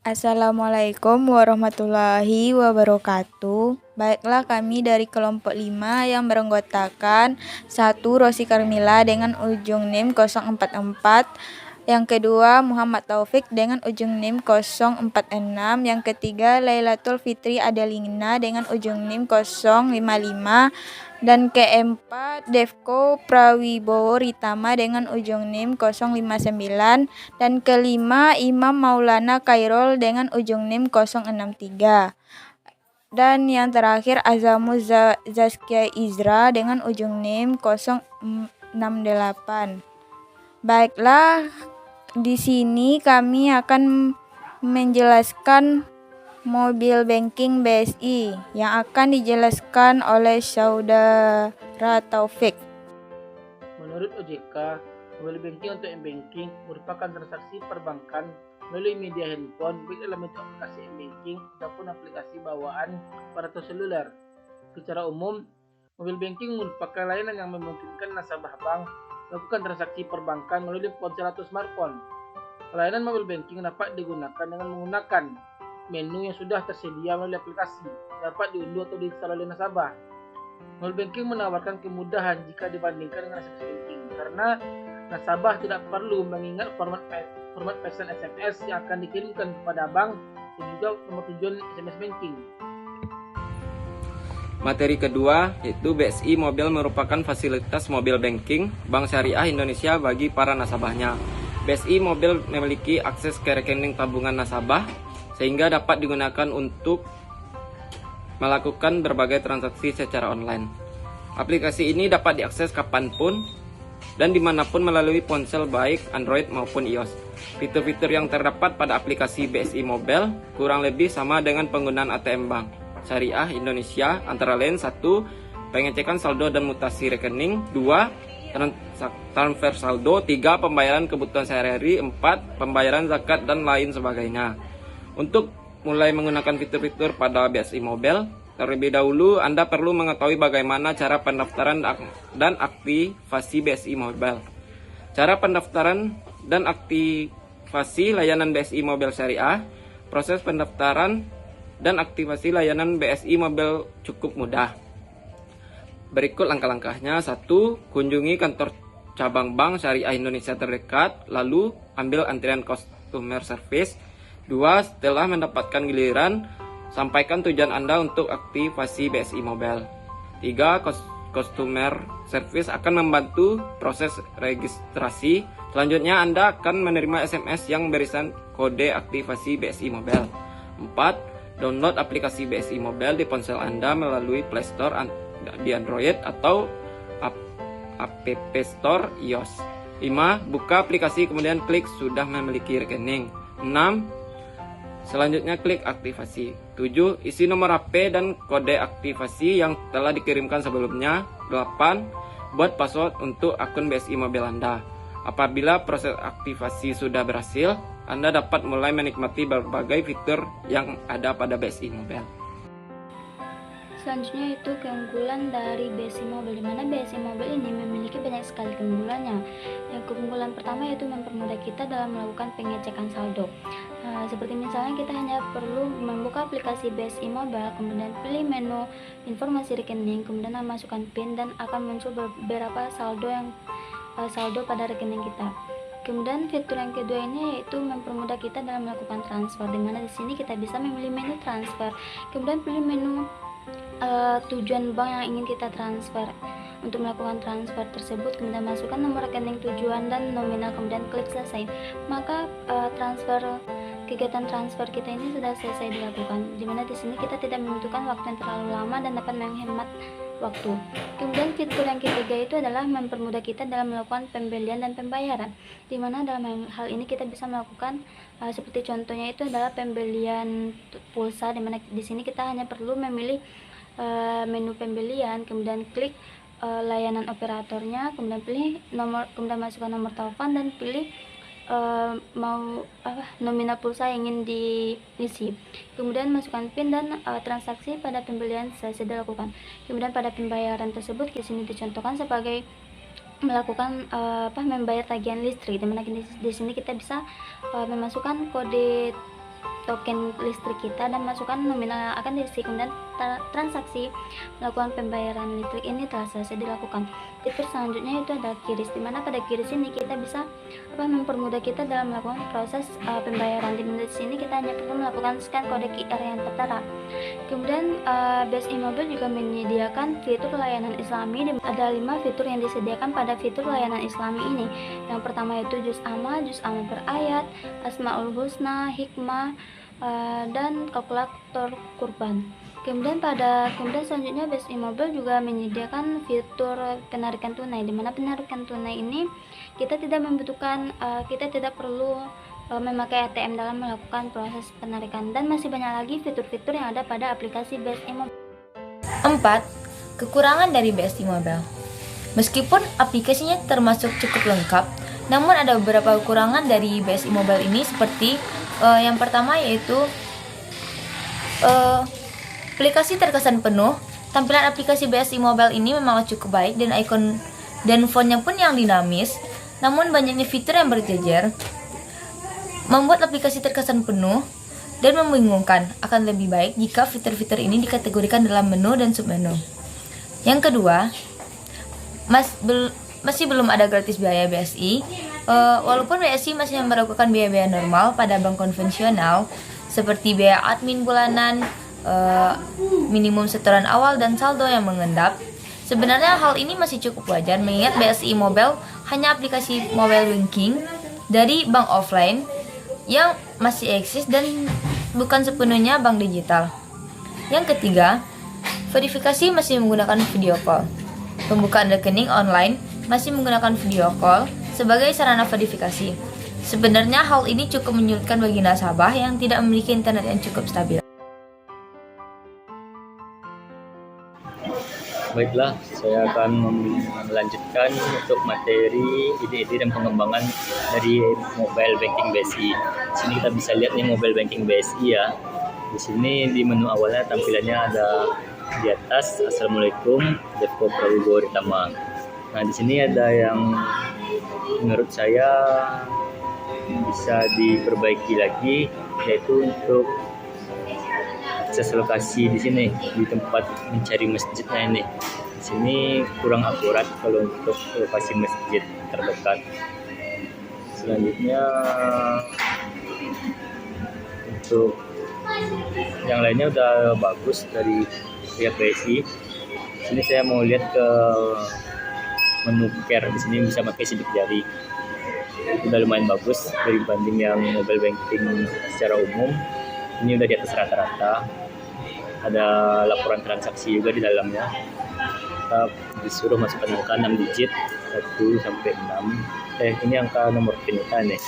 Assalamualaikum warahmatullahi wabarakatuh. Baiklah, kami dari kelompok 5 yang beranggotakan 1. Rosi Karmila dengan ujung NIM 044, yang kedua Muhammad Taufik dengan ujung NIM 046, yang ketiga Lailatul Fitri Adelina dengan ujung NIM 055, dan keempat Devko Prawibowo Ritama dengan ujung NIM 059, dan kelima Imam Maulana Khairul dengan ujung NIM 063, dan yang terakhir Azamu Zaskia Izra dengan ujung NIM 068. Baiklah, di sini kami akan menjelaskan mobil banking BSI yang akan dijelaskan oleh Saudara Taufik. Menurut OJK, mobil banking atau m-banking merupakan transaksi perbankan melalui media handphone, baik dalam bentuk aplikasi m-banking ataupun aplikasi bawaan aparatur seluler. Secara umum, mobil banking merupakan layanan yang memungkinkan nasabah bank melakukan transaksi perbankan melalui ponsel atau smartphone. Layanan mobil banking dapat digunakan dengan menggunakan menu yang sudah tersedia melalui aplikasi, dapat diunduh atau diinstal oleh nasabah. Mobil banking menawarkan kemudahan jika dibandingkan dengan SMS banking, karena nasabah tidak perlu mengingat format pesan SMS yang akan dikirimkan kepada bank dan juga nomor tujuan SMS banking. Materi kedua yaitu BSI Mobile merupakan fasilitas mobil banking Bank Syariah Indonesia bagi para nasabahnya. BSI Mobile memiliki akses ke rekening tabungan nasabah sehingga dapat digunakan untuk melakukan berbagai transaksi secara online. Aplikasi ini dapat diakses kapanpun dan dimanapun melalui ponsel baik Android maupun iOS. Fitur-fitur yang terdapat pada aplikasi BSI Mobile kurang lebih sama dengan penggunaan ATM Bank Syariah Indonesia, antara lain 1. Pengecekan saldo dan mutasi rekening, 2. Transfer saldo, 3. Pembayaran kebutuhan sehari-hari, 4. Pembayaran zakat dan lain sebagainya. Untuk mulai menggunakan fitur-fitur pada BSI Mobile, terlebih dahulu Anda perlu mengetahui bagaimana cara pendaftaran dan aktivasi BSI Mobile. Cara pendaftaran dan aktivasi layanan BSI Mobile Syariah. Proses pendaftaran dan aktivasi layanan BSI Mobile cukup mudah. Berikut langkah-langkahnya. 1. Kunjungi kantor cabang Bank Syariah Indonesia terdekat, lalu ambil antrian customer service. 2. Setelah mendapatkan giliran, sampaikan tujuan Anda untuk aktivasi BSI Mobile. 3. Customer service akan membantu proses registrasi. Selanjutnya Anda akan menerima SMS yang berisian kode aktivasi BSI Mobile. 4. Download aplikasi BSI Mobile di ponsel Anda melalui Play Store di Android atau App Store iOS. 5. Buka aplikasi kemudian klik sudah memiliki rekening. 6. Selanjutnya klik aktivasi. 7. Isi nomor HP dan kode aktivasi yang telah dikirimkan sebelumnya. 8. Buat password untuk akun BSI Mobile Anda. Apabila proses aktivasi sudah berhasil, Anda dapat mulai menikmati berbagai fitur yang ada pada BSI Mobile. Selanjutnya itu keunggulan dari BSI Mobile, di mana BSI Mobile ini memiliki banyak sekali keunggulannya. Yang keunggulan pertama yaitu mempermudah kita dalam melakukan pengecekan saldo. Seperti misalnya kita hanya perlu membuka aplikasi BSI Mobile, kemudian pilih menu informasi rekening, kemudian memasukkan PIN dan akan muncul beberapa saldo pada rekening kita. Kemudian fitur yang kedua ini yaitu mempermudah kita dalam melakukan transfer, di mana di sini kita bisa memilih menu transfer, kemudian pilih menu tujuan bank yang ingin kita transfer. Untuk melakukan transfer tersebut, kemudian masukkan nomor rekening tujuan dan nominal, kemudian klik selesai. Maka kegiatan transfer kita ini sudah selesai dilakukan, dimana di sini kita tidak membutuhkan waktu yang terlalu lama dan dapat menghemat waktu. Kemudian fitur yang ketiga itu adalah mempermudah kita dalam melakukan pembelian dan pembayaran, dimana dalam hal ini kita bisa melakukan seperti contohnya itu adalah pembelian pulsa, dimana di sini kita hanya perlu memilih menu pembelian, kemudian klik layanan operatornya, kemudian pilih kemudian masukkan nomor telepon dan pilih nominal pulsa yang ingin diisi, kemudian masukkan PIN dan transaksi pada pembelian selesai dilakukan. Kemudian pada pembayaran tersebut di sini dicontohkan sebagai melakukan membayar tagihan listrik, dimana di sini kita bisa memasukkan kode token listrik kita dan masukkan nominal yang akan diisi, kemudian transaksi melakukan pembayaran listrik ini telah selesai dilakukan. Fitur selanjutnya itu adalah QRIS, di mana pada QRIS ini kita bisa mempermudah kita dalam melakukan proses pembayaran. Di sini kita hanya perlu melakukan scan kode QR yang tertera. Kemudian BSI Mobile juga menyediakan fitur layanan Islami. Ada 5 fitur yang disediakan pada fitur layanan Islami ini. Yang pertama itu juz amma per ayat, asmaul husna, hikmah, dan kalkulator kurban. Kemudian selanjutnya BSI Mobile juga menyediakan fitur penarikan tunai, di mana penarikan tunai ini kita tidak perlu memakai ATM dalam melakukan proses penarikan, dan masih banyak lagi fitur-fitur yang ada pada aplikasi BSI Mobile. 4. Kekurangan dari BSI Mobile. Meskipun aplikasinya termasuk cukup lengkap, namun ada beberapa kekurangan dari BSI Mobile ini, seperti yang pertama yaitu aplikasi terkesan penuh. Tampilan aplikasi BSI Mobile ini memang cukup baik dan icon dan fontnya pun yang dinamis, namun banyaknya fitur yang berjejer membuat aplikasi terkesan penuh dan membingungkan. Akan lebih baik jika fitur-fitur ini dikategorikan dalam menu dan submenu. Yang kedua, masih belum ada gratis biaya BSI. Walaupun BSI masih memberlakukan biaya-biaya normal pada bank konvensional seperti biaya admin bulanan, minimum setoran awal dan saldo yang mengendap. Sebenarnya hal ini masih cukup wajar mengingat BSI Mobile hanya aplikasi mobile banking dari bank offline yang masih eksis dan bukan sepenuhnya bank digital. Yang ketiga, verifikasi masih menggunakan video call. Pembukaan rekening online masih menggunakan video call sebagai sarana verifikasi. Sebenarnya hal ini cukup menyulitkan bagi nasabah yang tidak memiliki internet yang cukup stabil. Baiklah, saya akan melanjutkan untuk materi ide-ide dan pengembangan dari mobile banking BSI. Di sini kita bisa lihat nih mobile banking BSI ya. Di sini di menu awalnya tampilannya ada di atas Assalamualaikum Depo Prabowo Ritama. Nah, di sini ada yang menurut saya bisa diperbaiki lagi, yaitu untuk akses lokasi di sini di tempat mencari masjidnya ini. Di sini kurang akurat kalau untuk lokasi masjid terdekat. Selanjutnya untuk yang lainnya udah bagus dari pihak BSI. Di sini saya mau lihat ke menu care. Di sini bisa pakai sidik jari. Udah lumayan bagus dibanding yang mobile banking secara umum. Ini udah di atas rata-rata. Ada laporan transaksi juga di dalamnya. Kita disuruh masukkan angka 6 digit 1 sampai 6. Ini angka nomor PIN kita nih.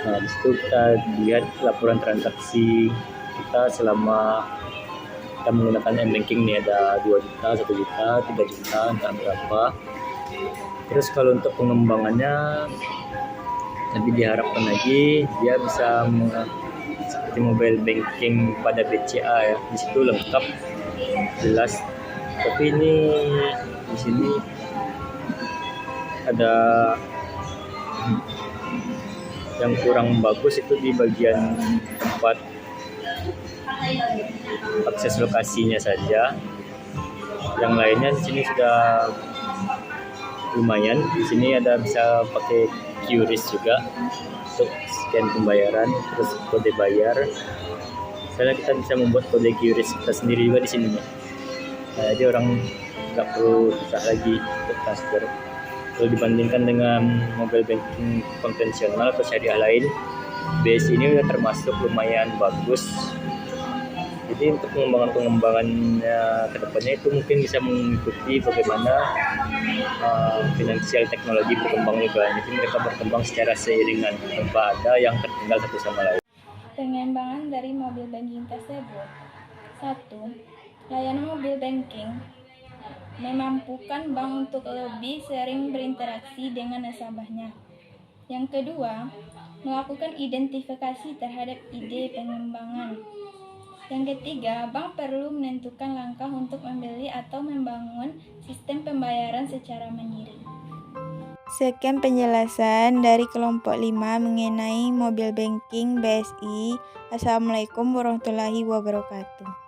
Nah, di situ kita lihat laporan transaksi kita selama kita menggunakan m-banking nih, ada 2 juta, 1 juta, 3 juta, entah berapa. Terus kalau untuk pengembangannya lebih diharapkan lagi dia bisa seperti mobile banking pada BCA ya. Di situ lengkap jelas. Tapi ini di sini ada yang kurang bagus, itu di bagian tempat akses lokasinya saja. Yang lainnya di sini sudah lumayan. Di sini ada bisa pakai QRIS juga untuk scan pembayaran, terus kode bayar. Misalnya kita bisa membuat kode QRIS kita sendiri juga di sini. Nah, jadi orang nggak perlu susah lagi untuk transfer. Kalau dibandingkan dengan mobile banking konvensional atau syariah lain, BSI ini udah termasuk lumayan bagus. Jadi untuk pengembangannya ke depannya itu mungkin bisa mengikuti bagaimana finansial teknologi berkembang juga. Jadi mereka berkembang secara seiringan tanpa ada yang tertinggal satu sama lain. Pengembangan dari mobile banking tersebut. 1. Layanan mobile banking memampukan bank untuk lebih sering berinteraksi dengan nasabahnya. Yang kedua, melakukan identifikasi terhadap ide pengembangan. Yang ketiga, bank perlu menentukan langkah untuk membeli atau membangun sistem pembayaran secara mandiri. Sekian penjelasan dari kelompok 5 mengenai mobile banking BSI. Assalamualaikum warahmatullahi wabarakatuh.